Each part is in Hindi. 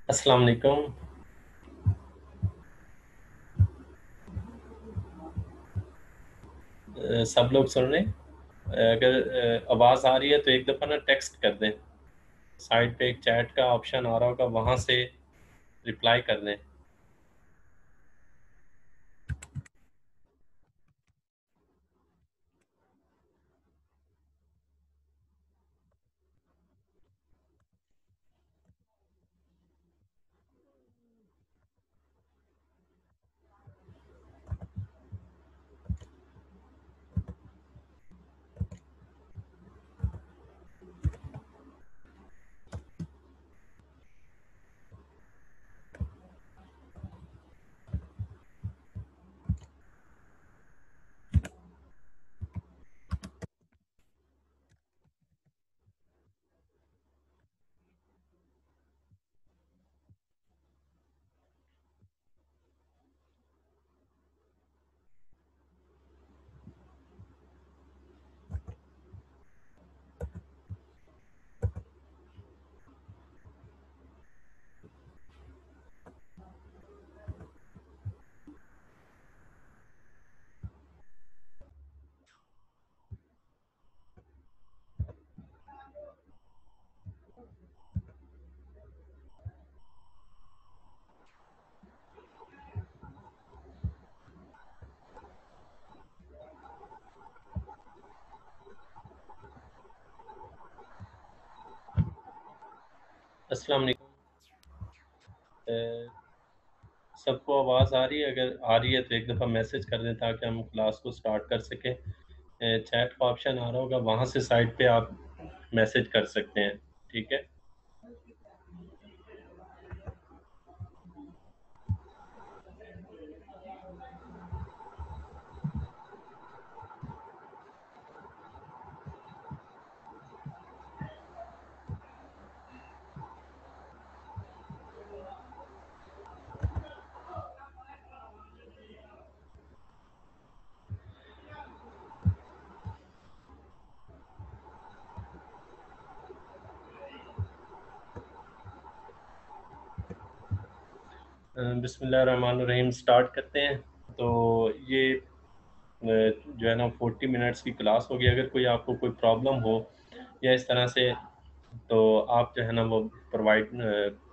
अस्सलाम वालेकुम। सब लोग सुन रहे हैं? अगर आवाज़ आ रही है तो एक दफ़ा ना टेक्स्ट कर दें। साइड पे एक चैट का ऑप्शन आ रहा होगा, वहाँ से रिप्लाई कर दें। अस्सलाम वालेकुम। अ, सबको आवाज़ आ रही है? अगर आ रही है तो एक दफ़ा मैसेज कर दें ताकि हम क्लास को स्टार्ट कर सकें। चैट का ऑप्शन आ रहा होगा, वहाँ से साइड पे आप मैसेज कर सकते हैं। ठीक है? बिस्मिल्लाहिर्रहमानिर्रहीम, स्टार्ट करते हैं। तो ये जो है ना 40 मिनट्स की क्लास होगी। अगर कोई आपको कोई प्रॉब्लम हो या इस तरह से, तो आप जो है ना वो प्रोवाइड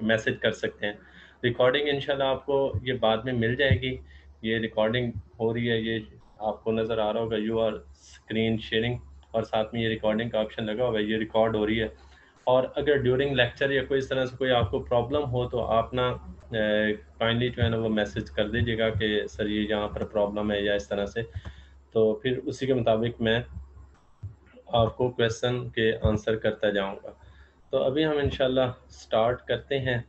मैसेज कर सकते हैं। रिकॉर्डिंग इंशाल्लाह आपको ये बाद में मिल जाएगी। ये रिकॉर्डिंग हो रही है, ये आपको नज़र आ रहा होगा, यू आर स्क्रीन शेयरिंग, और साथ में ये रिकॉर्डिंग का ऑप्शन लगा हुआ है, ये रिकॉर्ड हो रही है। और अगर ड्यूरिंग लेक्चर या कोई इस तरह से कोई आपको प्रॉब्लम हो तो आप ना काइंडली जो है ना वो मैसेज कर दीजिएगा कि सर ये यहाँ पर प्रॉब्लम है या इस तरह से। तो फिर उसी के मुताबिक मैं आपको क्वेश्चन के आंसर करता जाऊंगा। तो अभी हम इंशाल्लाह स्टार्ट करते हैं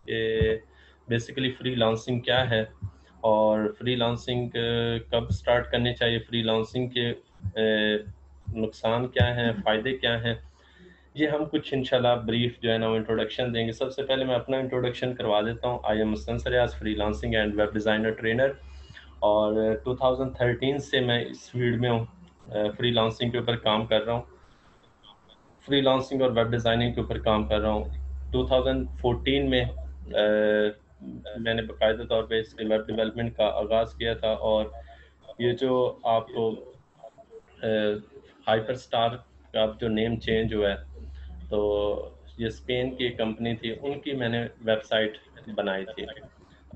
कि बेसिकली फ्रीलांसिंग क्या है, और फ्रीलांसिंग कब स्टार्ट करनी चाहिए, फ्रीलांसिंग के नुकसान क्या हैं, फ़ायदे क्या हैं। ये हम कुछ इंशाल्लाह ब्रीफ जो है ना वो इंट्रोडक्शन देंगे। सबसे पहले मैं अपना इंट्रोडक्शन करवा देता हूँ। I am Mustansar Riyaz, freelancing and web designer trainer, और 2013 से मैं इस फील्ड में हूँ। फ्रीलांसिंग के ऊपर काम कर रहा हूँ, फ्रीलांसिंग और वेब डिज़ाइनिंग के ऊपर काम कर रहा हूँ। 2014 में मैंने बाकायदा तौर पे इसके वेब डेवलपमेंट का आगाज़ किया था। और ये जो आपको हाइपर स्टार का जो नेम चेंज हुआ है, तो ये स्पेन की कंपनी थी, उनकी मैंने वेबसाइट बनाई थी।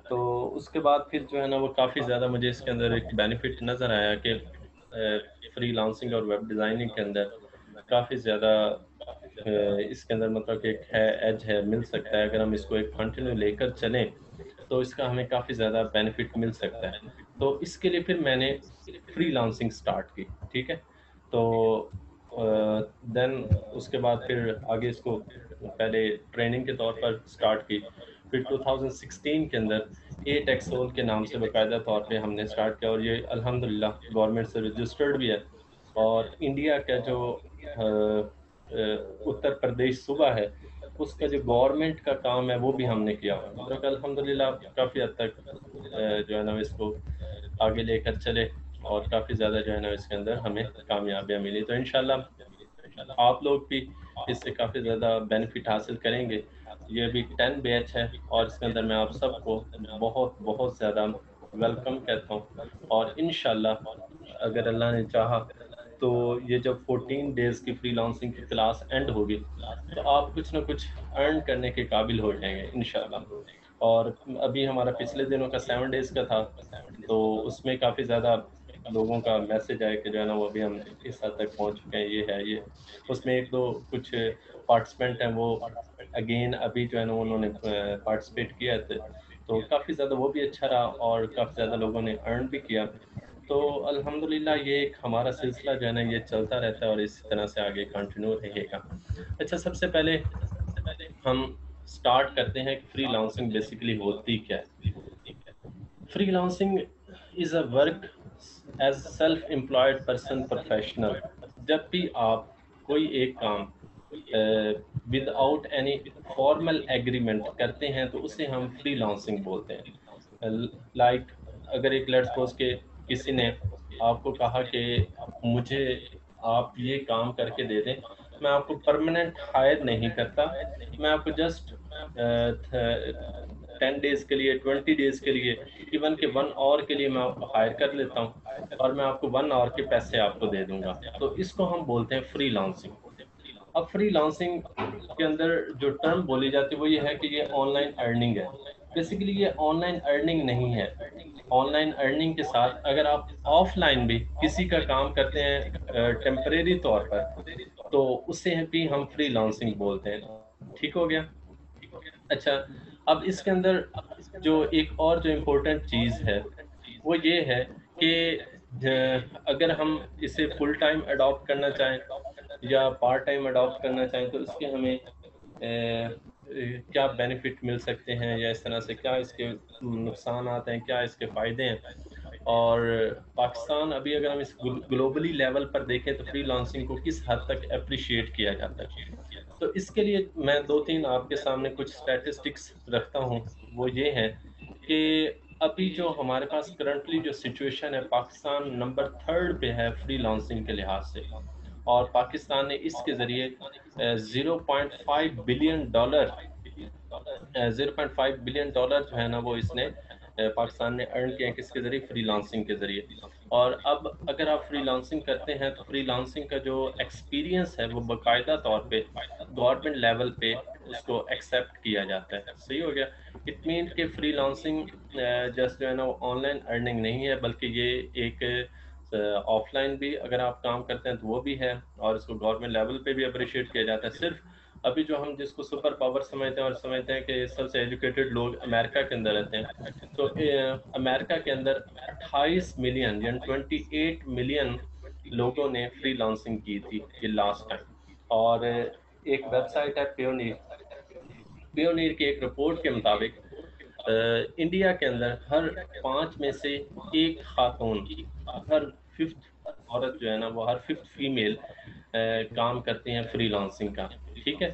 तो उसके बाद फिर जो है ना वो काफ़ी ज़्यादा मुझे इसके अंदर एक बेनिफिट नज़र आया कि फ्रीलांसिंग और वेब डिज़ाइनिंग के अंदर काफ़ी ज़्यादा इसके अंदर मतलब कि एक है, एज है, मिल सकता है। अगर हम इसको एक कंटिन्यू लेकर चलें तो इसका हमें काफ़ी ज़्यादा बेनिफिट मिल सकता है। तो इसके लिए फिर मैंने फ्रीलांसिंग स्टार्ट की। ठीक है? तो देन उसके बाद फिर आगे इसको पहले ट्रेनिंग के तौर पर स्टार्ट की। फिर 2016 के अंदर ए टेक्सोल के नाम से बाकायदा तौर पे हमने स्टार्ट किया, और ये अल्हम्दुलिल्लाह गवर्नमेंट से रजिस्टर्ड भी है। और इंडिया का जो उत्तर प्रदेश सूबा है, उसका जो गवर्नमेंट का काम है वो भी हमने किया हुआ है। मतलब कि अल्हम्दुलिल्लाह काफ़ी हद तक जो है ना इसको आगे लेकर चले, और काफ़ी ज़्यादा जो है ना इसके अंदर हमें कामयाबियाँ मिली। तो इंशाल्लाह आप लोग भी इससे काफ़ी ज़्यादा बेनिफिट हासिल करेंगे। ये अभी 10 बैच है और इसके अंदर मैं आप सबको बहुत बहुत ज़्यादा वेलकम कहता हूँ और इंशाल्लाह अगर अल्लाह ने चाहा तो ये जब 14 डेज़ की फ्रीलांसिंग की क्लास एंड होगी तो आप कुछ ना कुछ अर्न करने के काबिल हो जाएंगे इंशाल्लाह। और अभी हमारा पिछले दिनों का 7 डेज़ का था तो उसमें काफ़ी ज़्यादा लोगों का मैसेज आया कि जो है ना वो अभी हम इस हद तक पहुंच चुके हैं, ये है ये। उसमें एक दो कुछ पार्टिसिपेंट हैं वो अगेन अभी जो है ना उन्होंने पार्टिसिपेट किया थे, तो काफ़ी ज़्यादा वो भी अच्छा रहा और काफ़ी ज़्यादा लोगों ने अर्न भी किया। तो अल्हम्दुलिल्लाह ये एक हमारा सिलसिला जो है ना ये चलता रहता है और इसी तरह से आगे कंटिन्यू रहेगा। अच्छा, सबसे पहले हम स्टार्ट करते हैं कि फ्रीलांसिंग बेसिकली होती क्या है। Freelancing is a work as self employed person professional. जब भी आप कोई एक काम विदाउट एनी फॉर्मल एग्रीमेंट करते हैं तो उसे हम फ्रीलांसिंग बोलते हैं। लाइक अगर एक लेट्स सपोज के किसी ने आपको कहा कि मुझे आप ये काम करके दे दें, मैं आपको परमानेंट हायर नहीं करता, मैं आपको जस्ट 10 डेज़ के लिए, 20 डेज़ के लिए, इवन के 1 आवर के लिए मैं आपको हायर कर लेता हूँ और मैं आपको 1 आवर के पैसे आपको दे दूँगा। तो इसको हम बोलते हैं फ्रीलांसिंग। अब फ्रीलांसिंग के अंदर जो टर्म बोली जाती है वो ये है कि ये ऑनलाइन अर्निंग है। बेसिकली ये ऑनलाइन अर्निंग नहीं है। ऑनलाइन अर्निंग के साथ अगर आप ऑफलाइन भी किसी का काम करते हैं टेम्परेरी तौर पर, तो उसे भी हम फ्रीलांसिंग बोलते हैं। ठीक हो गया? अच्छा, अब इसके अंदर जो एक और जो इम्पोर्टेंट चीज़ है, वो ये है कि अगर हम इसे फुल टाइम अडॉप्ट करना चाहें या पार्ट टाइम अडॉप्ट करना चाहें तो इसके हमें क्या बेनिफिट मिल सकते हैं या इस तरह से क्या इसके नुकसान आते हैं, क्या इसके फ़ायदे हैं। और पाकिस्तान अभी अगर हम इस ग्लोबली लेवल पर देखें तो फ्रीलांसिंग को किस हद तक एप्रिशिएट किया जाता है। तो इसके लिए मैं 2-3 आपके सामने कुछ स्टैटिस्टिक्स रखता हूँ। वो ये हैं कि अभी जो हमारे पास करंटली जो सिचुएशन है, पाकिस्तान नंबर 3rd पे है फ्रीलांसिंग के लिहाज से और पाकिस्तान ने इसके ज़रिए 0.5 बिलियन डॉलर 0.5 बिलियन डॉलर जो है ना वो इसने पाकिस्तान ने अर्न किया है किसके ज़रिए? फ्रीलांसिंग के ज़रिए। और अब अगर आप फ्रीलांसिंग करते हैं तो फ्रीलांसिंग का जो एक्सपीरियंस है वो बाकायदा तौर पे गवर्नमेंट लेवल पे उसको एक्सेप्ट किया जाता है। सही हो गया? इट मीन कि फ्रीलांसिंग जस्ट जो है ना वो ऑनलाइन अर्निंग नहीं है बल्कि ये एक ऑफलाइन भी अगर आप काम करते हैं तो वो भी है और इसको गवर्नमेंट लेवल पे भी अप्रिशिएट किया जाता है। सिर्फ अभी जो हम जिसको सुपर पावर समझते हैं और समझते हैं कि सबसे एजुकेटेड लोग अमेरिका के अंदर रहते हैं, तो अमेरिका के अंदर 28 मिलियन यानी 28 मिलियन लोगों ने फ्रीलांसिंग की थी ये लास्ट टाइम। और एक वेबसाइट है पेयोनीर, पेयोनीर की एक रिपोर्ट के मुताबिक इंडिया के अंदर हर 5 में से एक खातून, हर 5th औरत जो है ना वो हर 5th फीमेल काम करती हैं फ्रीलांसिंग का। ठीक है?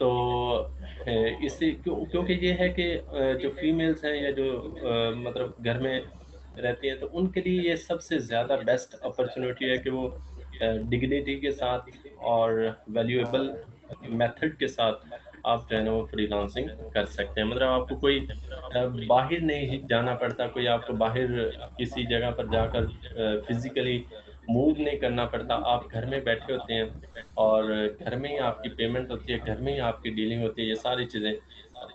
तो इससे क्योंकि ये है कि जो फीमेल्स हैं या जो मतलब घर में रहती हैं तो उनके लिए ये सबसे ज़्यादा बेस्ट अपॉर्चुनिटी है कि वो डिग्निटी के साथ और वैल्यूएबल मेथड के साथ आप जो है ना वो फ्रीलांसिंग कर सकते हैं। मतलब आपको कोई बाहर नहीं जाना पड़ता, कोई आपको बाहर किसी जगह पर जाकर फिज़िकली मूव नहीं करना पड़ता। आप घर में बैठे होते हैं और घर में ही आपकी पेमेंट होती है, घर में ही आपकी डीलिंग होती है, ये सारी चीज़ें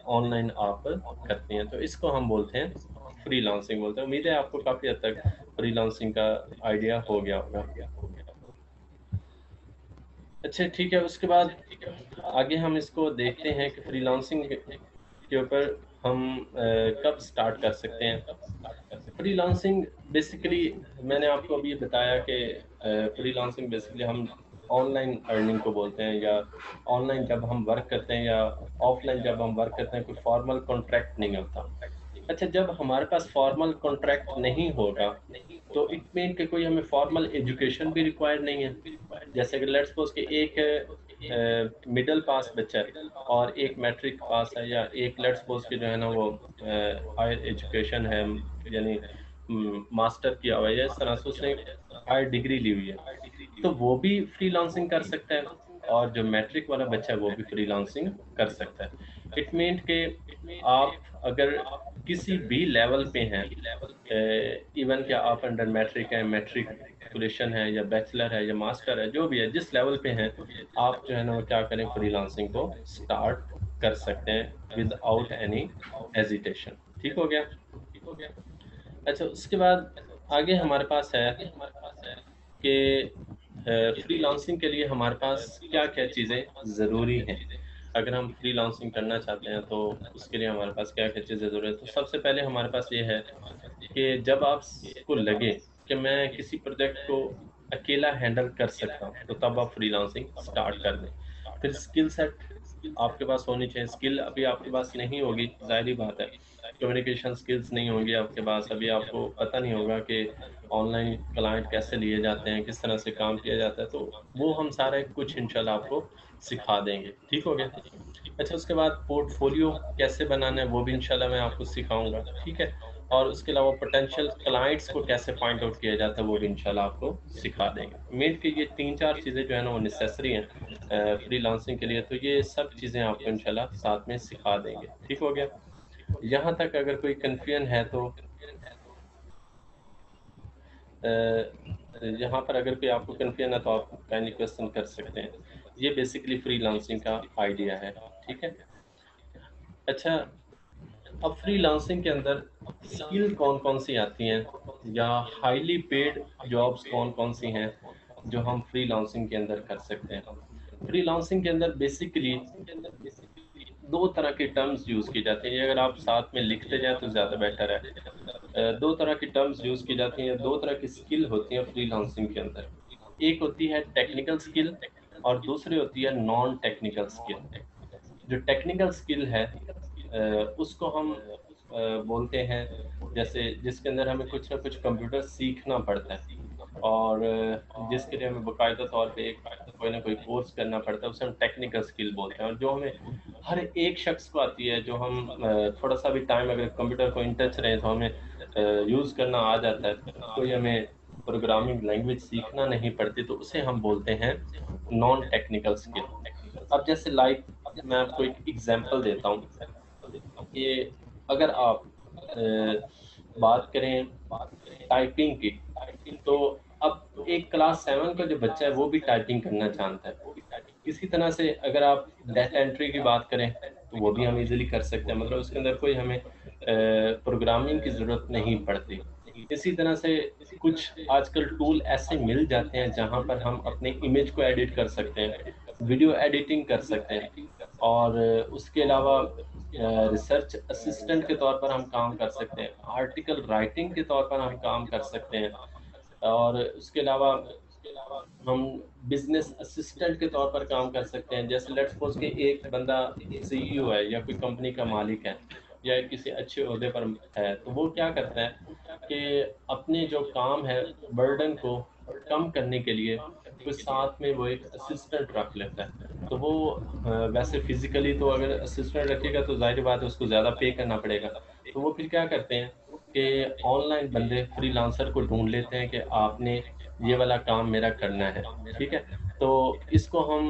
ऑनलाइन आप करते हैं। तो इसको हम बोलते हैं फ्रीलांसिंग बोलते हैं। उम्मीद है आपको काफ़ी हद तक फ्रीलांसिंग का आइडिया हो गया होगा। अच्छा, ठीक है, उसके बाद आगे हम इसको देखते हैं कि फ्रीलांसिंग के ऊपर हम कब स्टार्ट कर सकते हैं। फ्रीलांसिंग बेसिकली मैंने आपको अभी बताया कि फ्रीलांसिंग बेसिकली हम ऑनलाइन अर्निंग को बोलते हैं या ऑनलाइन जब हम वर्क करते हैं या ऑफलाइन जब हम वर्क करते हैं कोई फॉर्मल कॉन्ट्रैक्ट नहीं होता। अच्छा, जब हमारे पास फॉर्मल कॉन्ट्रैक्ट नहीं होगा तो इट मीन कि कोई हमें फॉर्मल एजुकेशन भी रिक्वायर नहीं है। जैसे कि लेट्स सपोज कि एक मिडल पास बच्चा है और एक मैट्रिक पास है या एक लेट्स सपोज कि जो है ना वो हायर एजुकेशन है यानी मास्टर किया हुआ है या इस तरह से उसने हायर डिग्री ली हुई है तो वो भी फ्रीलांसिंग कर सकता है और जो मैट्रिक वाला बच्चा है वो भी फ्रीलांसिंग कर सकता है। इट मीन कि आप अगर किसी भी लेवल पे हैं, इवन कि आप अंडर मैट्रिक हैं, मैट्रिकुलेशन है या बैचलर है या मास्टर है, जो भी है, जिस लेवल पे हैं, आप जो है ना वो क्या करें, फ्रीलांसिंग को स्टार्ट कर सकते हैं विदाउट एनी हेजिटेशन। ठीक हो गया? अच्छा, उसके बाद आगे हमारे पास है कि फ्रीलांसिंग के लिए हमारे पास क्या-क्या चीज़ें ज़रूरी हैं। अगर हम फ्रीलांसिंग करना चाहते हैं तो उसके लिए हमारे पास क्या-क्या चीज़ें ज़रूरी है। तो सबसे पहले हमारे पास ये है कि जब आपको लगे कि मैं किसी प्रोजेक्ट को अकेला हैंडल कर सकता हूँ, तो तब आप फ्रीलांसिंग स्टार्ट कर दें। फिर स्किल सेट आपके पास होनी चाहिए। स्किल अभी आपके पास नहीं होगी, ज़ाहिर-सी बात है। कम्युनिकेशन स्किल्स नहीं होंगी आपके पास, अभी आपको पता नहीं होगा कि ऑनलाइन क्लाइंट कैसे लिए जाते हैं, किस तरह से काम किया जाता है, तो वो हम सारा कुछ इंशाल्लाह आपको सिखा देंगे। ठीक हो गया? अच्छा, उसके बाद पोर्टफोलियो कैसे बनाना है वो भी इंशाल्लाह मैं आपको सिखाऊँगा, ठीक है? और उसके अलावा पोटेंशियल क्लाइंट्स को कैसे फाइंड आउट किया जाता है वो भी इंशाल्लाह आपको सिखा देंगे। उम्मीद कि ये 3-4 चीज़ें जो है ना वो नेसेसरी हैं फ्रीलांसिंग के लिए, तो ये सब चीज़ें आपको इंशाल्लाह साथ में सिखा देंगे। ठीक हो गया? यहाँ तक अगर कोई कन्फ्यूजन है तो यहाँ पर अगर कोई आपको कन्फ्यूजन है तो आप काइंडली क्वेश्चन कर सकते हैं। ये बेसिकली फ्रीलांसिंग का आइडिया है, ठीक है? अच्छा, अब फ्रीलांसिंग के अंदर स्किल कौन-कौन सी आती हैं या हाईली पेड जॉब्स कौन-कौन सी हैं, जो हम फ्रीलांसिंग के अंदर कर सकते हैं? फ्रीलांसिंग के अंदर बेसिकली 2 तरह के टर्म्स यूज़ की जाती हैं, अगर आप साथ में लिखते जाएँ तो ज़्यादा बेटर है। 2 तरह की टर्म्स यूज़ की जाती हैं, 2 तरह की स्किल होती हैं फ्रीलांसिंग के अंदर। एक होती है टेक्निकल स्किल और दूसरी होती है नॉन टेक्निकल स्किल। जो टेक्निकल स्किल है उसको हम बोलते हैं, जैसे जिसके अंदर हमें कुछ ना कुछ कंप्यूटर सीखना पड़ता है और जिसके लिए हमें बाकायदा तौर पे एक कोई ना कोई कोर्स करना पड़ता है, उसे हम टेक्निकल स्किल बोलते हैं। और जो हमें हर एक शख्स को आती है, जो हम थोड़ा-सा भी टाइम अगर कंप्यूटर को इन टच रहें तो हमें यूज़ करना आ जाता है, कोई हमें प्रोग्रामिंग लैंग्वेज सीखना नहीं पड़ती, तो उसे हम बोलते हैं नॉन टेक्निकल स्किल। अब जैसे लाइक मैं आपको एक एग्ज़ाम्पल देता हूँ कि अगर आप बात करें टाइपिंग की, तो अब एक क्लास 7 का जो बच्चा है वो भी टाइपिंग करना जानता है। इसी तरह से अगर आप डाटा एंट्री की बात करें, तो वो भी हम ईज़िली कर सकते हैं, मतलब उसके अंदर कोई हमें प्रोग्रामिंग की ज़रूरत नहीं पड़ती। इसी तरह से कुछ आजकल टूल ऐसे मिल जाते हैं जहाँ पर हम अपने इमेज को एडिट कर सकते हैं, वीडियो एडिटिंग कर सकते हैं और उसके अलावा रिसर्च असिस्टेंट के तौर पर हम काम कर सकते हैं, आर्टिकल राइटिंग के तौर पर हम काम कर सकते हैं और उसके अलावा हम बिज़नेस असिस्टेंट के तौर पर काम कर सकते हैं। जैसे लेट्स सपोज़ कि एक बंदा सीईओ है या कोई कंपनी का मालिक है या किसी अच्छे ओहदे पर है, तो वो क्या करता है कि अपने जो काम है, बर्डन को कम करने के लिए कोई साथ में वो एक असिस्टेंट रख लेता है। तो वो वैसे फ़िज़िकली तो अगर असिस्टेंट रखेगा तो ज़ाहिर-सी बात है उसको ज़्यादा पे करना पड़ेगा। तो वो फिर क्या करते हैं कि ऑनलाइन बंदे फ्रीलांसर को ढूँढ लेते हैं कि आपने ये वाला काम मेरा करना है, ठीक है? तो इसको हम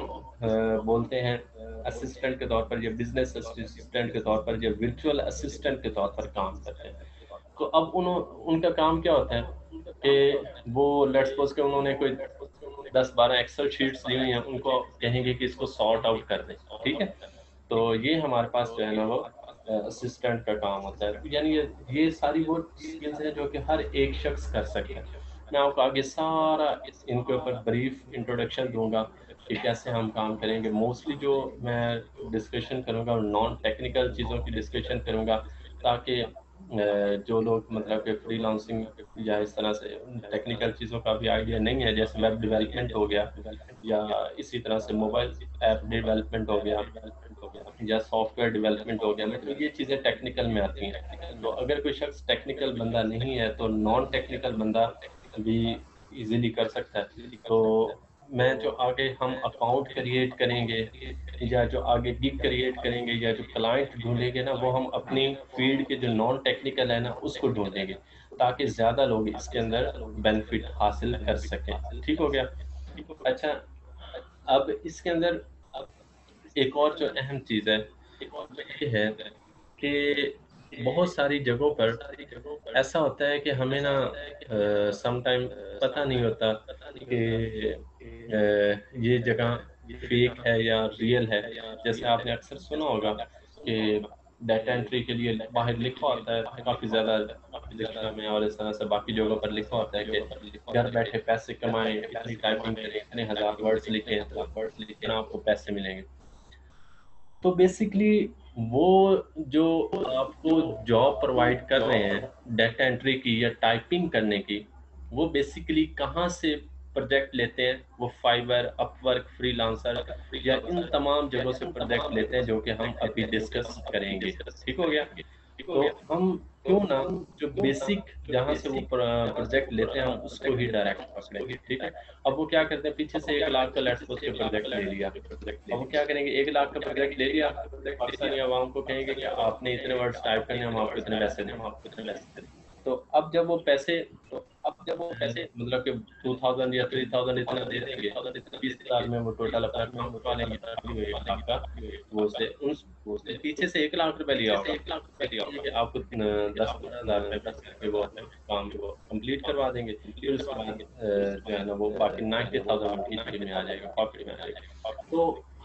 बोलते हैं असिस्टेंट के तौर पर या बिज़नेस असिस्टेंट के तौर पर या वर्चुअल असिस्टेंट के तौर पर काम करते हैं। तो अब उनका काम क्या होता है कि वो लेट्स सपोज़ कि उन्होंने कोई 10-12 एक्सेल शीट्स दी हुई हैं, उनको कहेंगे कि इसको सॉर्ट आउट कर दें, ठीक है? तो ये हमारे पास जो है ना वो असिस्टेंट का काम होता है। तो यानी ये सारी वो स्किल्स हैं जो कि हर एक शख्स कर सकता है। मैं आपको आगे सारा इनके ऊपर ब्रीफ इंट्रोडक्शन दूँगा कि कैसे हम काम करेंगे। मोस्टली जो मैं डिस्कशन करूँगा वो नॉन टेक्निकल चीज़ों की डिस्कशन करूँगा ताकि जो लोग मतलब कि फ्रीलांसिंग या इस तरह से टेक्निकल चीज़ों का भी आइडिया नहीं है, जैसे वेब डेवलपमेंट हो गया या इसी तरह से मोबाइल ऐप डेवलपमेंट हो गया या सॉफ्टवेयर डेवलपमेंट हो गया, मतलब ये चीज़ें टेक्निकल में आती हैं। तो अगर कोई शख्स टेक्निकल बंदा नहीं है, तो नॉन टेक्निकल बंदा भी ईज़िली कर सकता है। तो मैं जो आगे हम अकाउंट क्रिएट करेंगे या जो आगे गिग क्रिएट करेंगे या जो क्लाइंट ढूँढेंगे ना, वो हम अपनी फ़ील्ड के जो नॉन टेक्निकल है ना, उसको ढूँढेंगे, ताकि ज़्यादा लोग इसके अंदर बेनिफिट हासिल कर सकें। ठीक हो गया? अच्छा, अब इसके अंदर एक और जो अहम चीज़ है ये है कि बहुत सारी जगहों पर ऐसा होता है कि हमें ना सम टाइम पता नहीं होता कि ये जगह फेक है या रियल है। जैसे आपने अक्सर सुना होगा कि डाटा एंट्री के लिए बाहर लिखा होता है काफ़ी ज़्यादा दिल्ली में और इस तरह से बाकी जगहों पर लिखा होता है कि घर बैठे पैसे कमाएं, इतनी टाइपिंग करें, इतने हज़ार वर्ड्स लिखें तो इतना आपको पैसे मिलेंगे। तो बेसिकली वो जो आपको जॉब प्रोवाइड कर रहे हैं डाटा एंट्री की या टाइपिंग करने की, वो बेसिकली कहाँ से प्रोजेक्ट लेते हैं? वो फाइवर, अपवर्क, फ्रीलांसर या इन तमाम जगहों से प्रोजेक्ट लेते हैं जो कि हम अभी डिस्कस करेंगे। ठीक हो गया? तो हम क्यों ना जो बेसिक जहाँ से वो प्रोजेक्ट लेते हैं हम उसको ही डायरेक्ट पकड़ें। ठीक है? अब वो क्या करते हैं, पीछे से 1 लाख का लेट्स सपोज़ के प्रोजेक्ट ले लिया। अब वो क्या करेंगे, 1 लाख का प्रोजेक्ट ले लिया, पाकिस्तानी अवाम को कहेंगे कि आपने इतने वर्ड्स टाइप करने हैं, हम आपको इतने पैसे देंगे। तो अब जब वो पैसे मतलब कि 2000 या 3000 इतना दे देंगे, 20,000 में वो टोटल अपना काम करवा लेंगे, बाकी वो 1 लाख का वो उससे पीछे से 1 लाख रुपए लिया होगा। ये कि आपको 10-15,000 में करके वो अपना काम कंप्लीट करवा देंगे। फिर उसके बाद जो है ना वो बाकी 90,000 उनकी जेब में आ जाएगा, पॉकेट में आ जाएगा। तो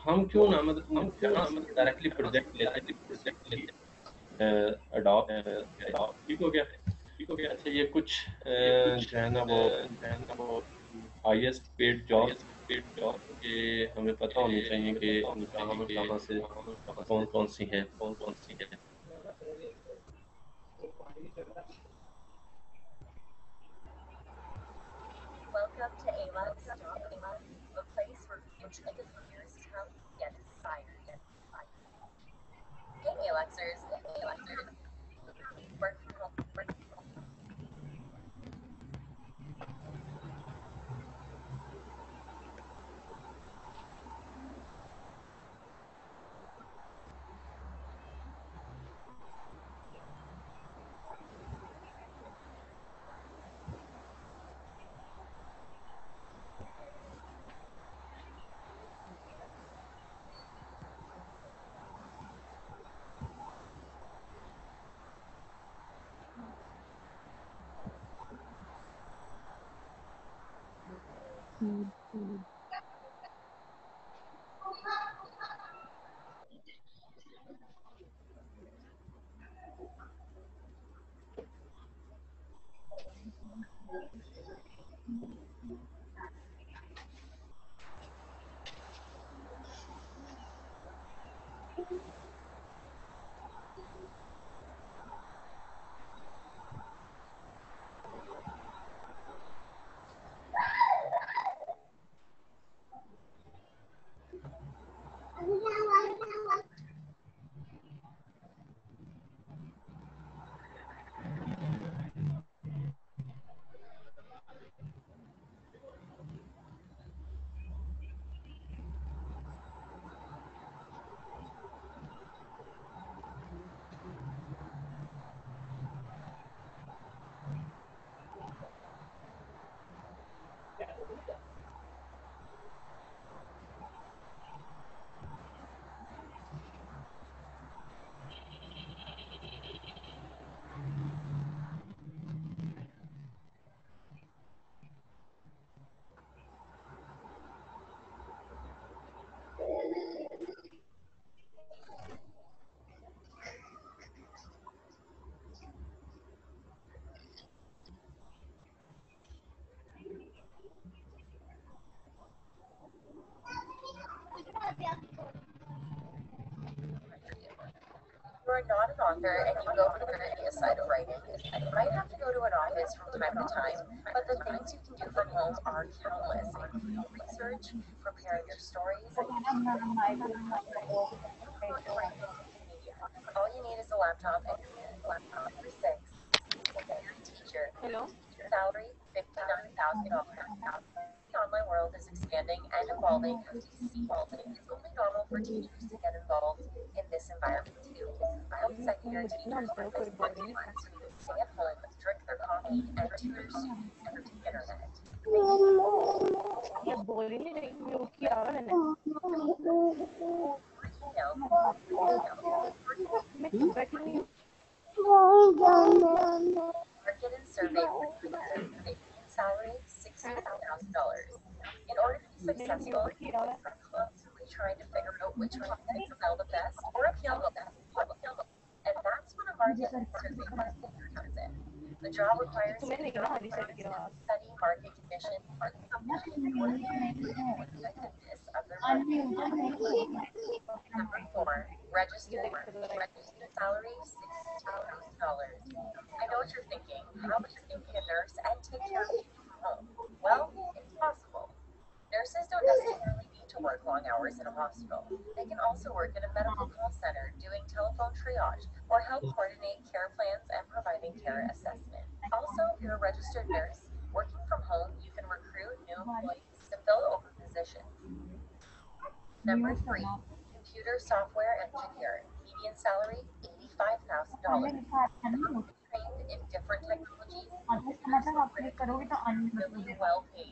हम क्यों ना मतलब जहाँ से डायरेक्टली प्रोजेक्ट लेते हैं उसे ही अडॉप्ट ठीक हो गया? अच्छा ये कुछ जो है ना वो हाईएस्ट पेड जॉब्स ये हमें पता होनी चाहिए कि कहाँ से कौन-कौन सी हैं। Hello. ये बोल ही नहीं रही, म्यूट किया हुआ मैंने। Market and survey median salary $60,000. In order to be successful, you're constantly trying to figure out which products sell the best or appeal the best. And that's when a market and survey manager comes in. The job requires study market conditions and effectiveness of their market. Number four, registered salary $60,000. I know what you're thinking. How can you be a nurse and take care of people from home? Well, it's possible. Nurses don't necessarily need to work long hours in a hospital. They can also work in a medical call center doing telephone triage or help coordinate care plans and providing care assessment. Also, if you're a registered nurse, working from home, you can recruit new employees to fill open positions. Number three, computer software engineer. Median salary $85,000. Trained in different technologies, computer software engineers are really well paid.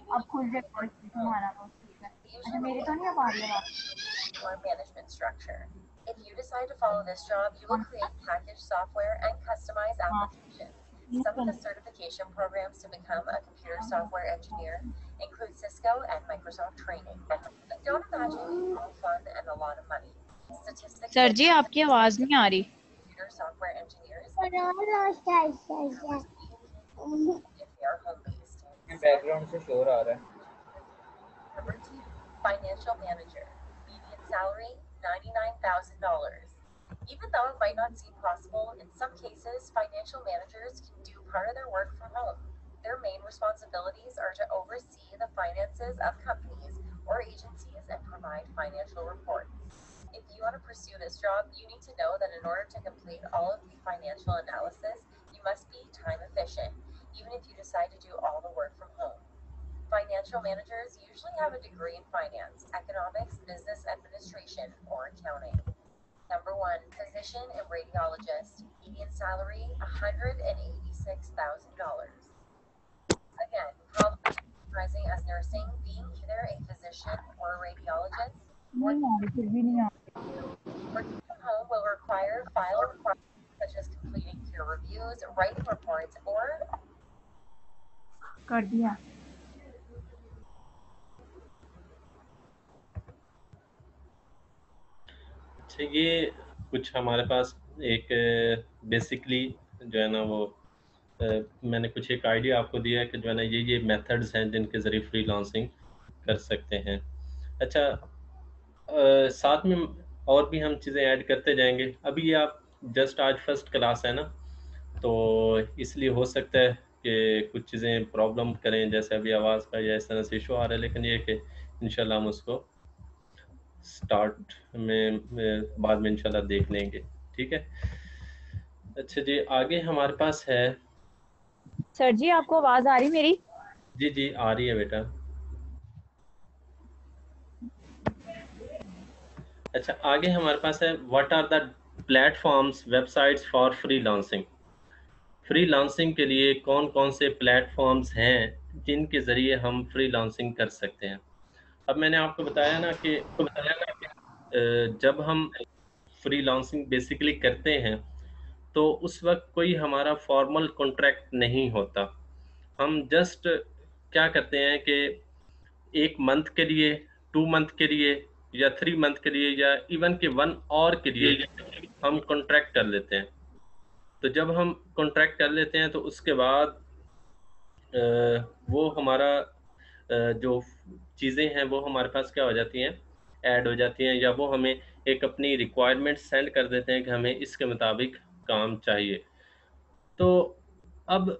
Usually or management structure. If you decide to follow this job, you will create packaged software and customize applications. Some of the certification programs to become a computer software engineer include Cisco and Microsoft training. Don't imagine it's all fun and a lot of money. Statistics sir ji आपकी आवाज नहीं आ रही computer software engineers if they are home-based. Background से शोर आ रहा है. Number two, financial manager. Median salary $99,000. Even though it might not seem possible, in some cases, financial managers can do part of their work from home. Their main responsibilities are to oversee the finances of companies or agencies and provide financial reports. If you want to pursue this job, you need to know that in order to complete all of the financial analysis, you must be time efficient, even if you decide to do all the work from home. Financial managers usually have a degree in finance, economics, business administration, or accounting. Number one, physician and radiologist. Median salary $186,000. Again, probably recognizing as nursing, being either a physician or a radiologist. Working from home will require file requirements such as completing peer reviews, writing reports, or कर दिया अच्छा, ये कुछ हमारे पास एक बेसिकली जो है ना वो मैंने कुछ एक आइडिया आपको दिया है कि जो है ना ये मेथड्स हैं जिनके ज़रिए फ्रीलांसिंग कर सकते हैं। अच्छा, साथ में और भी हम चीज़ें ऐड करते जाएंगे। अभी ये आप जस्ट आज फर्स्ट क्लास है ना, तो इसलिए हो सकता है कि कुछ चीज़ें प्रॉब्लम करें, जैसे अभी आवाज़ का या इस तरह से इशू आ रहा है, लेकिन ये कि इंशाल्लाह हम उसको स्टार्ट में बाद में इंशाल्लाह देख लेंगे। ठीक है। अच्छा जी, आगे हमारे पास है। सर जी आपको आवाज आ रही मेरी? जी जी आ रही है बेटा। अच्छा, आगे हमारे पास है what are the platforms websites for freelancing. Freelancing के लिए कौन कौन से प्लेटफॉर्म्स हैं जिनके ज़रिए हम फ्रीलांसिंग कर सकते हैं। अब मैंने आपको बताया ना कि जब हम फ्रीलांसिंग बेसिकली करते हैं तो उस वक्त कोई हमारा फॉर्मल कॉन्ट्रैक्ट नहीं होता। हम जस्ट क्या करते हैं कि 1 मंथ के लिए, 2 मंथ के लिए या 3 मंथ के लिए या इवन कि 1 आवर के लिए हम कॉन्ट्रैक्ट कर लेते हैं। तो जब हम कॉन्ट्रैक्ट कर लेते हैं तो उसके बाद वो हमारा जो चीज़ें हैं वो हमारे पास क्या हो जाती हैं, ऐड हो जाती हैं, या वो हमें एक अपनी रिक्वायरमेंट सेंड कर देते हैं कि हमें इसके मुताबिक काम चाहिए। तो अब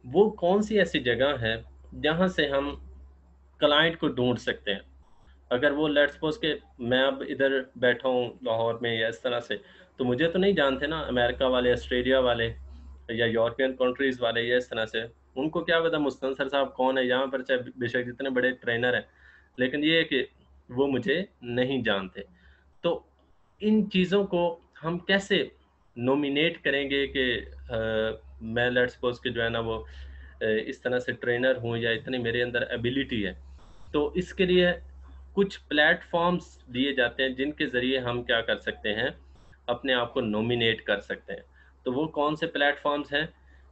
वो कौन-सी ऐसी जगह है जहाँ से हम क्लाइंट को ढूँढ सकते हैं? अगर वो लेट्स सपोज़ कि मैं अब इधर बैठा हूँ लाहौर में या इस तरह से, तो मुझे तो नहीं जानते ना अमेरिका वाले, ऑस्ट्रेलिया वाले या यूरोपियन कंट्रीज़ वाले या इस तरह से। उनको क्या पता मुस्तनसर साहब कौन है, यहाँ पर चाहे बेशक जितने बड़े ट्रेनर हैं, लेकिन ये है कि वो मुझे नहीं जानते। तो इन चीज़ों को हम कैसे नॉमिनेट करेंगे कि मैं लेट्स सपोज़ कि जो है ना वो इस तरह से ट्रेनर हूँ या इतनी मेरे अंदर एबिलिटी है। तो इसके लिए कुछ प्लेटफॉर्म्स दिए जाते हैं जिनके ज़रिए हम क्या कर सकते हैं, अपने आप को नॉमिनेट कर सकते हैं। तो वो कौन से प्लेटफॉर्म्स हैं?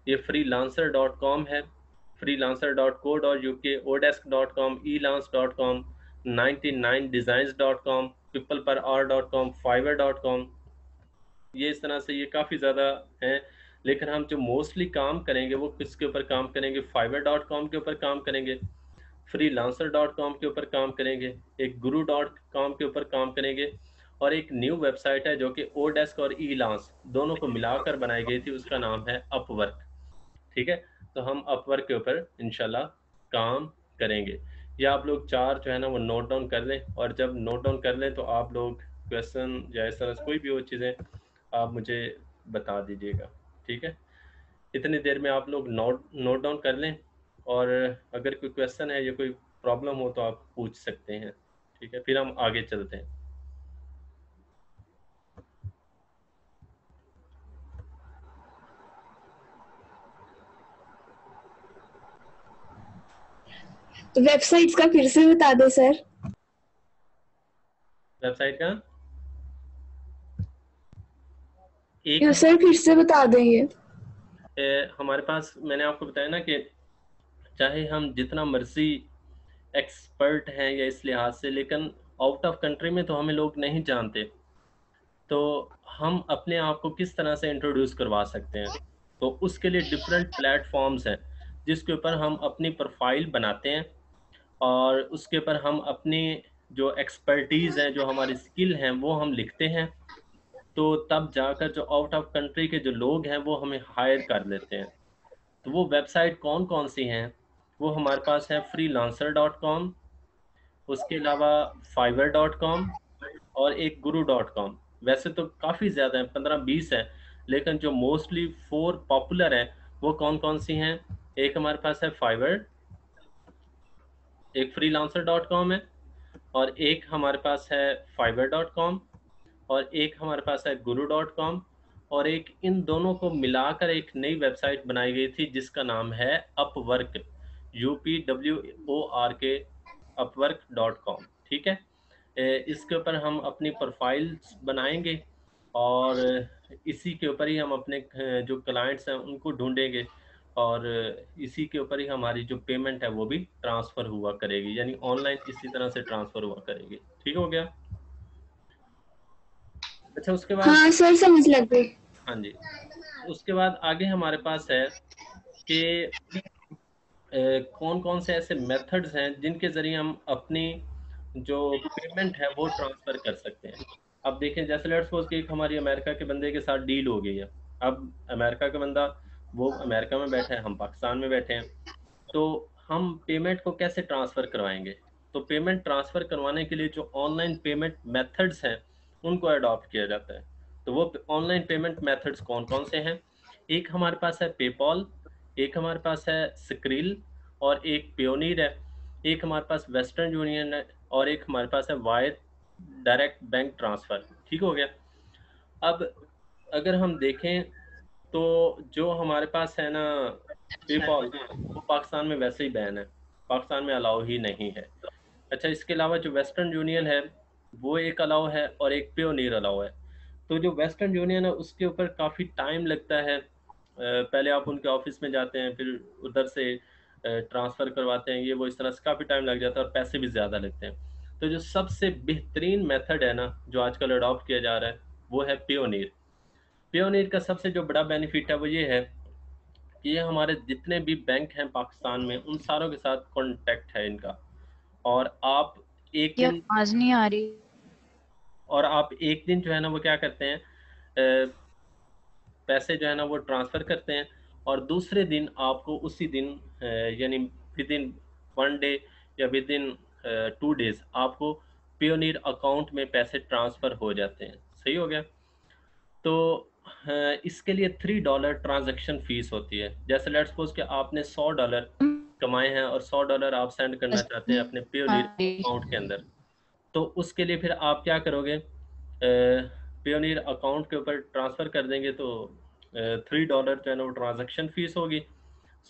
ये freelancer.com है, freelancer.co.uk, odesk.com, elance.com, 99designs.com, peopleperhour.com, fiverr.com। ये इस तरह से ये काफ़ी ज़्यादा हैं, लेकिन हम जो मोस्टली काम करेंगे वो किसके ऊपर काम करेंगे? fiverr.com के ऊपर काम करेंगे, freelancer.com के ऊपर काम करेंगे, एक guru.com के ऊपर काम करेंगे, और एक न्यू वेबसाइट है जो कि ओडेस्क और ईलांस दोनों को मिलाकर बनाई गई थी, उसका नाम है अपवर्क। ठीक है, तो हम अपवर्क के ऊपर इंशाल्लाह काम करेंगे। ये आप लोग 4 जो है ना वो नोट डाउन कर लें, और जब नोट डाउन कर लें तो आप लोग क्वेश्चन या इस तरह से कोई भी और चीज़ें आप मुझे बता दीजिएगा। ठीक है, इतनी देर में आप लोग नोट डाउन कर लें, और अगर कोई क्वेश्चन है या कोई प्रॉब्लम हो तो आप पूछ सकते हैं। ठीक है, फिर हम आगे चलते हैं। वेबसाइट्स का फिर से बता दो सर। वेबसाइट का ये एक सर फिर से बता देंगे। हमारे पास मैंने आपको बताया ना कि चाहे हम जितना मर्जी एक्सपर्ट हैं या इस लिहाज से, लेकिन आउट ऑफ कंट्री में तो हमें लोग नहीं जानते, तो हम अपने आप को किस तरह से इंट्रोड्यूस करवा सकते हैं? तो उसके लिए डिफरेंट प्लेटफॉर्म्स हैं जिसके ऊपर हम अपनी प्रोफाइल बनाते हैं, और उसके ऊपर हम अपनी जो एक्सपर्टीज़ हैं, जो हमारी स्किल हैं, वो हम लिखते हैं। तो तब जाकर जो आउट ऑफ कंट्री के जो लोग हैं वो हमें हायर कर लेते हैं। तो वो वेबसाइट कौन कौन सी हैं? वो हमारे पास है freelancer.com, उसके अलावा fiverr.com, और एक guru.com। वैसे तो काफ़ी ज़्यादा हैं, 15-20 हैं, लेकिन जो मोस्टली 4 पॉपुलर हैं वो कौन कौन सी हैं? एक हमारे पास है fiverr, एक freelancer.com है, और एक हमारे पास है fiverr.com, और एक हमारे पास है guru.com, और एक इन दोनों को मिलाकर एक नई वेबसाइट बनाई गई थी जिसका नाम है अपवर्क, UPWORK, upwork.com। ठीक है, इसके ऊपर हम अपनी प्रोफाइल्स बनाएंगे, और इसी के ऊपर ही हम अपने जो क्लाइंट्स हैं उनको ढूंढेंगे, और इसी के ऊपर ही हमारी जो पेमेंट है वो भी ट्रांसफ़र हुआ करेगी, यानी ऑनलाइन इसी तरह से ट्रांसफ़र हुआ करेगी। ठीक हो गया? अच्छा, उसके बाद हाँ सर समझ लग गई। हाँ जी, उसके बाद आगे हमारे पास है कि कौन कौन से ऐसे मेथड्स हैं जिनके ज़रिए हम अपनी जो पेमेंट है वो ट्रांसफ़र कर सकते हैं। अब देखें, जैसे लेट्स सपोज कि एक हमारी अमेरिका के बंदे के साथ डील हो गई है। अब अमेरिका का बंदा वो अमेरिका में बैठा है, हम पाकिस्तान में बैठे हैं, तो हम पेमेंट को कैसे ट्रांसफ़र करवाएंगे? तो पेमेंट ट्रांसफ़र करवाने के लिए जो ऑनलाइन पेमेंट मेथड्स हैं उनको अडॉप्ट किया जाता है। तो वो ऑनलाइन पेमेंट मेथड्स कौन कौन से हैं? एक हमारे पास है पेपॉल, एक हमारे पास है स्क्रिल, और एक पेयोनीर है, एक हमारे पास वेस्टर्न यूनियन है, और एक हमारे पास है वायर डायरेक्ट बैंक ट्रांसफ़र। ठीक हो गया? अब अगर हम देखें तो जो हमारे पास है ना पेपॉल, वो पाकिस्तान में वैसे ही बैन है, पाकिस्तान में अलाउ ही नहीं है। अच्छा, इसके अलावा जो वेस्टर्न यूनियन है वो एक अलाउ है, और एक पेयोनीर अलाउ है। तो जो वेस्टर्न यूनियन है उसके ऊपर काफ़ी टाइम लगता है। पहले आप उनके ऑफिस में जाते हैं, फिर उधर से ट्रांसफ़र करवाते हैं, ये वो इस तरह से काफ़ी टाइम लग जाता है, और पैसे भी ज़्यादा लगते हैं। तो जो सबसे बेहतरीन मेथड है ना जो आजकल अडॉप्ट किया जा रहा है वो है पेयोनीर। पेयोनीर का सबसे जो बड़ा बेनिफिट है वो ये है कि ये हमारे जितने भी बैंक हैं पाकिस्तान में उन सारों के साथ कॉन्टैक्ट है इनका, और आप एक ये दिन आवाज नहीं आ रही। और आप एक दिन जो है ना वो क्या करते हैं, पैसे जो है ना वो ट्रांसफ़र करते हैं, और दूसरे दिन आपको उसी दिन यानी विद इन 1 डे या विद इन 2 डेज़ आपको पेयोनीर अकाउंट में पैसे ट्रांसफ़र हो जाते हैं। सही हो गया? तो इसके लिए $3 ट्रांज़ैक्शन फ़ीस होती है। जैसे लेट्स सपोज़ कि आपने $100 कमाए हैं, और $100 आप सेंड करना चाहते हैं अपने पेयोनीर अकाउंट के अंदर। तो उसके लिए फिर आप क्या करोगे, पेयोनीर अकाउंट के ऊपर ट्रांसफ़र कर देंगे, तो $3 जो है ना वो ट्रांज़ैक्शन फ़ीस होगी।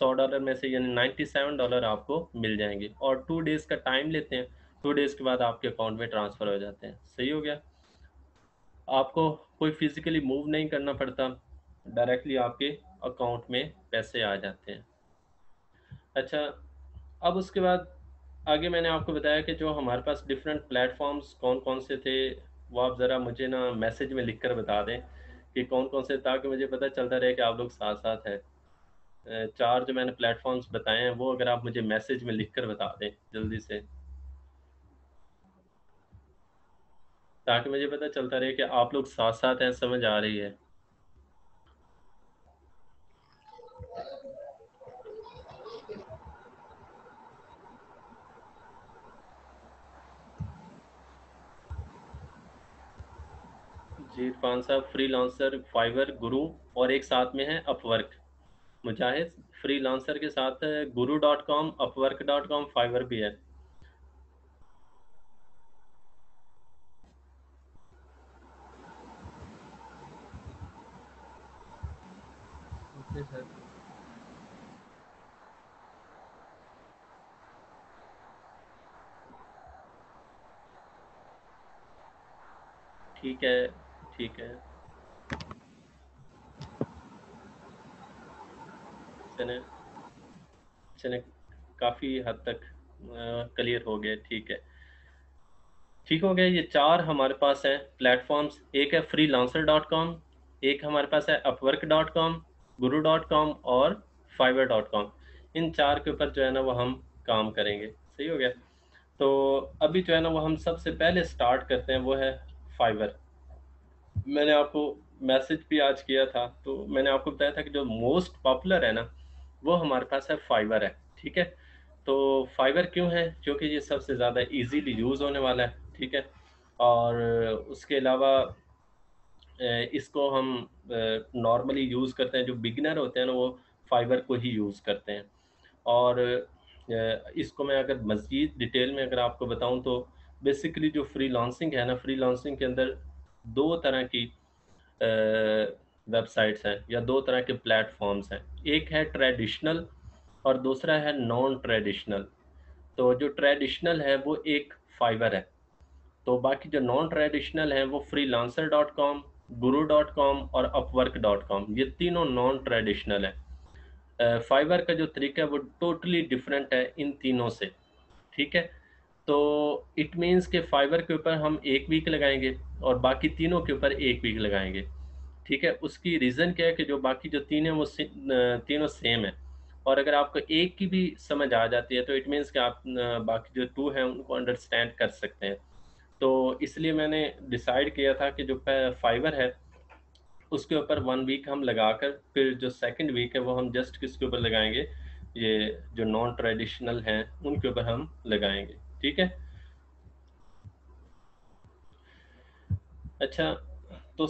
$100 में से यानी $97 आपको मिल जाएंगे, और 2 डेज़ का टाइम लेते हैं। 2 डेज़ के बाद आपके अकाउंट में ट्रांसफ़र हो जाते हैं। सही हो गया? आपको कोई फिज़िकली मूव नहीं करना पड़ता, डायरेक्टली आपके अकाउंट में पैसे आ जाते हैं। अच्छा, अब उसके बाद आगे मैंने आपको बताया कि जो हमारे पास डिफरेंट प्लेटफ़ॉर्म्स कौन-कौन से थे, वो आप ज़रा मुझे ना मैसेज में लिख कर बता दें कि कौन-कौन से, ताकि मुझे पता चलता रहे कि आप लोग साथ-साथ हैं। 4 जो मैंने प्लेटफ़ॉर्म्स बताए हैं, वो अगर आप मुझे मैसेज में लिख कर बता दें जल्दी से, ताकि मुझे पता चलता रहे कि आप लोग साथ-साथ हैं, समझ आ रही है। जी, इरफान साहब फ्रीलांसर, फाइवर, गुरु और एक साथ में है अपवर्क। मुजाहिद फ्रीलांसर के साथ Guru dot com, Upwork dot com, Fiverr भी है। Okay sir. ठीक है, ठीक है। चलें, चलें, काफ़ी हद तक क्लियर हो गया, ठीक है। ठीक हो गया, ये 4 हमारे पास हैं प्लेटफ़ॉर्म्स, एक है freelancer.com, एक हमारे पास है upwork.com, guru.com और fiverr.com। इन 4 के ऊपर जो है ना वो हम काम करेंगे। सही हो गया? तो अभी जो है ना वो हम सबसे पहले स्टार्ट करते हैं, वो है फाइवर। मैंने आपको मैसेज भी आज किया था, तो मैंने आपको बताया था कि जो मोस्ट पॉपुलर है ना, वो हमारे पास है फाइवर है। ठीक है? तो फाइवर क्यों है? क्योंकि ये सबसे ज़्यादा इजीली यूज़ होने वाला है। ठीक है? और उसके अलावा इसको हम नॉर्मली यूज़ करते हैं, जो बिगिनर होते हैं ना वो फाइवर को ही यूज़ करते हैं। और इसको मैं अगर मज़ीद डिटेल में अगर आपको बताऊँ, तो बेसिकली जो फ्रीलांसिंग है ना, फ्रीलांसिंग के अंदर 2 तरह की वेबसाइट्स हैं या 2 तरह के प्लेटफ़ॉर्म्स हैं। एक है ट्रेडिशनल और दूसरा है नॉन ट्रेडिशनल। तो जो ट्रेडिशनल है वो एक फाइवर है। तो बाकी जो नॉन ट्रेडिशनल हैं वो फ्रीलांसर डॉट कॉम, गुरु डॉट कॉम और अपवर्क डॉट कॉम, ये तीनों नॉन ट्रेडिशनल है। फाइवर का जो तरीका है वो टोटली डिफरेंट है इन तीनों से। ठीक है? तो इट मीन्स कि फाइवर के ऊपर हम 1 वीक लगाएंगे और बाकी तीनों के ऊपर 1 वीक लगाएंगे। ठीक है? उसकी रीज़न क्या है कि जो बाकी जो 3 हैं वो तीनों सेम है। और अगर आपको एक की भी समझ आ जाती है तो इट मीन्स कि आप बाकी जो 2 हैं उनको अंडरस्टैंड कर सकते हैं। तो इसलिए मैंने डिसाइड किया था कि जो फाइवर है उसके ऊपर 1 वीक हम लगाकर फिर जो सेकंड वीक है वो हम जस्ट किसके ऊपर लगाएंगे, ये जो नॉन ट्रेडिशनल हैं उनके ऊपर हम लगाएंगे। ठीक है? अच्छा, तो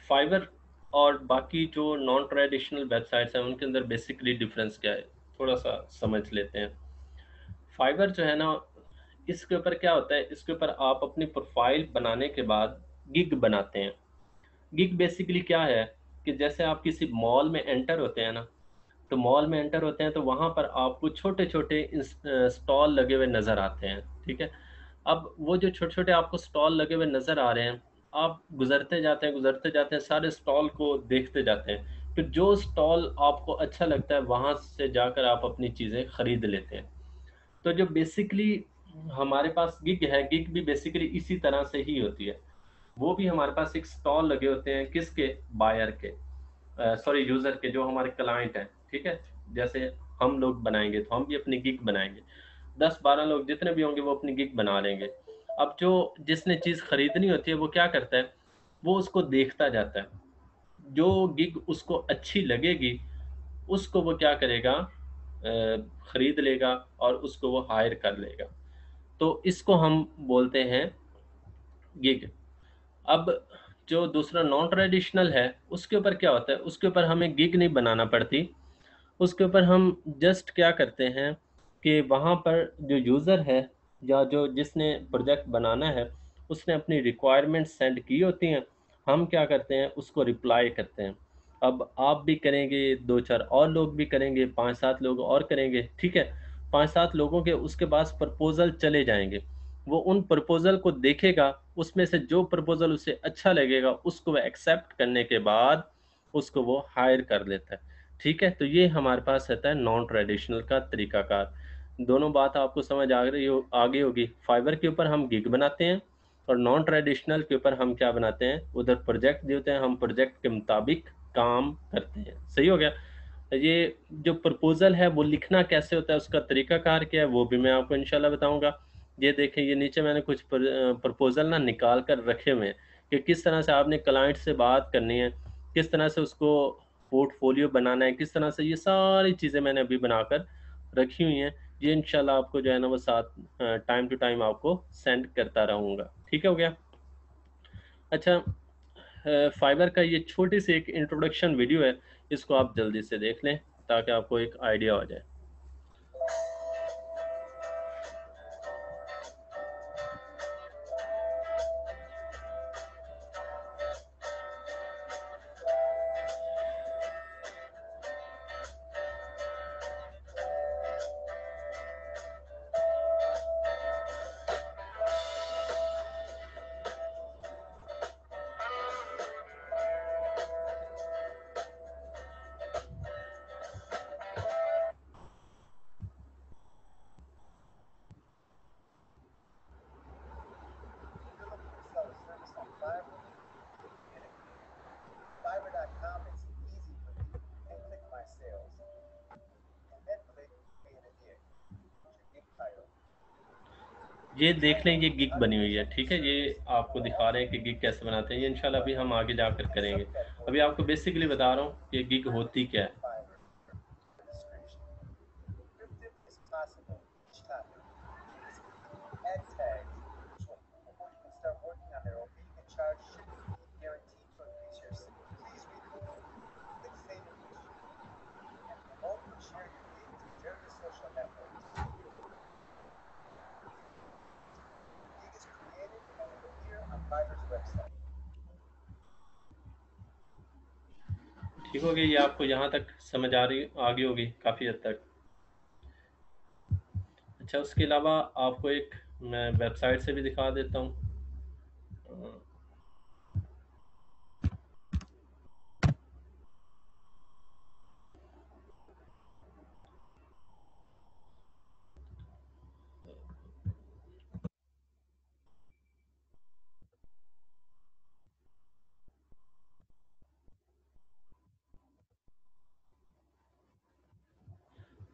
फाइवर और बाकी जो नॉन ट्रेडिशनल वेबसाइट्स हैं उनके अंदर बेसिकली डिफरेंस क्या है, थोड़ा सा समझ लेते हैं। फाइवर जो है ना, इसके ऊपर क्या होता है, इसके ऊपर आप अपनी प्रोफाइल बनाने के बाद गिग बनाते हैं। गिग बेसिकली क्या है कि जैसे आप किसी मॉल में एंटर होते हैं ना, तो मॉल में एंटर होते हैं तो वहाँ पर आपको छोटे-छोटे स्टॉल लगे हुए नज़र आते हैं। ठीक है? अब वो जो छोटे-छोटे आपको स्टॉल लगे हुए नज़र आ रहे हैं, आप गुज़रते जाते हैं, सारे स्टॉल को देखते जाते हैं। फिर जो स्टॉल आपको अच्छा लगता है, वहाँ से जाकर आप अपनी चीज़ें खरीद लेते हैं। तो जो बेसिकली हमारे पास गिग है, गिग भी बेसिकली इसी तरह से ही होती है। वो भी हमारे पास एक स्टॉल लगे होते हैं, किसके? बायर के, सॉरी यूज़र के, जो हमारे क्लाइंट हैं। ठीक है? जैसे हम लोग बनाएँगे तो हम भी अपनी गिग बनाएँगे। 10-12 लोग जितने भी होंगे वो अपनी गिग बना लेंगे। अब जो जिसने चीज़ खरीदनी होती है वो क्या करता है? वो उसको देखता जाता है। जो गिग उसको अच्छी लगेगी, उसको वो क्या करेगा, खरीद लेगा और उसको वो हायर कर लेगा। तो इसको हम बोलते हैं गिग। अब जो दूसरा नॉन ट्रेडिशनल है, उसके ऊपर क्या होता है, उसके ऊपर हमें गिग नहीं बनाना पड़ती। उसके ऊपर हम जस्ट क्या करते हैं कि वहाँ पर जो यूज़र है या जो जिसने प्रोजेक्ट बनाना है, उसने अपनी रिक्वायरमेंट सेंड की होती हैं। हम क्या करते हैं, उसको रिप्लाई करते हैं। अब आप भी करेंगे, 2-4 और लोग भी करेंगे, 5-7 लोग और करेंगे। ठीक है? 5-7 लोगों के उसके पास प्रपोज़ल चले जाएँगे। वो उन प्रपोजल को देखेगा, उसमें से जो प्रपोजल उसे अच्छा लगेगा उसको वो एक्सेप्ट करने के बाद उसको वो हायर कर लेता है। ठीक है, तो ये हमारे पास रहता है नॉन ट्रेडिशनल का तरीकाकार। दोनों बात आपको समझ आ गई हो, आगे होगी। फाइवर के ऊपर हम गिग बनाते हैं और नॉन ट्रेडिशनल के ऊपर हम क्या बनाते हैं, उधर प्रोजेक्ट देते हैं, हम प्रोजेक्ट के मुताबिक काम करते हैं। सही हो गया। ये जो प्रपोजल है वो लिखना कैसे होता है, उसका तरीकाकार क्या है, वो भी मैं आपको इंशाल्लाह बताऊंगा। ये देखें, ये नीचे मैंने कुछ प्रपोजल ना निकाल कर रखे हुए हैं कि किस तरह से आपने क्लाइंट से बात करनी है, किस तरह से उसको पोर्टफोलियो बनाना है, किस तरह से, ये सारी चीज़ें मैंने अभी बनाकर रखी हुई हैं। ये इंशाल्लाह आपको जो है ना वो साथ टाइम टू टाइम आपको सेंड करता रहूँगा। ठीक हो गया। अच्छा, फाइबर का ये छोटी सी एक इंट्रोडक्शन वीडियो है, इसको आप जल्दी से देख लें ताकि आपको एक आइडिया हो जाए। ये देख लें, ये गिग बनी हुई है। ठीक है, ये आपको दिखा रहे हैं कि गिग कैसे बनाते हैं। ये इंशाल्लाह अभी हम आगे जाकर करेंगे। अभी आपको बेसिकली बता रहा हूँ कि गिग होती क्या है। ठीक हो गया, ये आपको यहाँ तक समझ आ रही आगे होगी काफ़ी हद तक। अच्छा, उसके अलावा आपको एक मैं वेबसाइट से भी दिखा देता हूँ।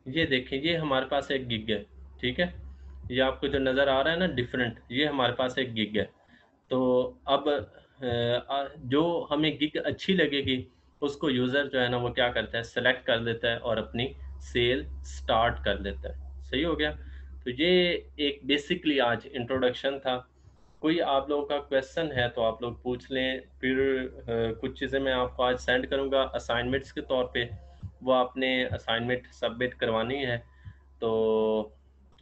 ये देखें, ये हमारे पास एक गिग है। ठीक है, ये आपको जो नज़र आ रहा है ना डिफरेंट, ये हमारे पास एक गिग है। तो अब जो हमें गिग अच्छी लगेगी उसको यूज़र जो है ना वो क्या करता है, सेलेक्ट कर लेता है और अपनी सेल स्टार्ट कर देता है। सही हो गया। तो ये एक बेसिकली आज इंट्रोडक्शन था। कोई आप लोगों का क्वेश्चन है तो आप लोग पूछ लें, फिर कुछ चीज़ें मैं आपको आज सेंड करूँगा असाइनमेंट्स के तौर पे, वो आपने असाइनमेंट सबमिट करवानी है। तो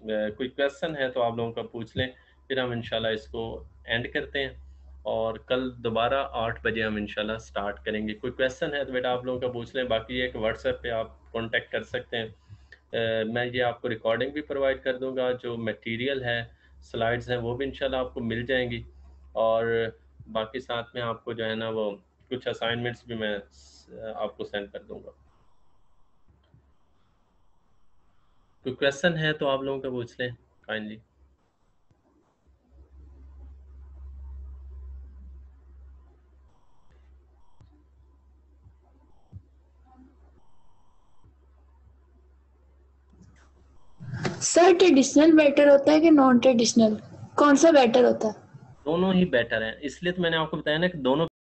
कोई क्वेश्चन है तो आप लोगों का पूछ लें, फिर हम इंशाल्लाह इसको एंड करते हैं और कल दोबारा 8 बजे हम इंशाल्लाह स्टार्ट करेंगे। कोई क्वेश्चन है तो बेटा आप लोगों का पूछ लें, बाकी एक व्हाट्सएप पे आप कांटेक्ट कर सकते हैं। मैं ये आपको रिकॉर्डिंग भी प्रोवाइड कर दूंगा, जो मटेरियल है, स्लाइड्स हैं, वो भी इंशाल्लाह आपको मिल जाएंगी। और बाकी साथ में आपको जो है ना वो कुछ असाइनमेंट्स भी मैं आपको सेंड कर दूंगा। कोई क्वेश्चन है तो आप लोगों का पूछ लें काइंडली। सर ट्रेडिशनल बेटर होता है कि नॉन ट्रेडिशनल, कौन सा बेटर होता है? दोनों ही बेटर हैं, इसलिए तो मैंने आपको बताया ना कि दोनों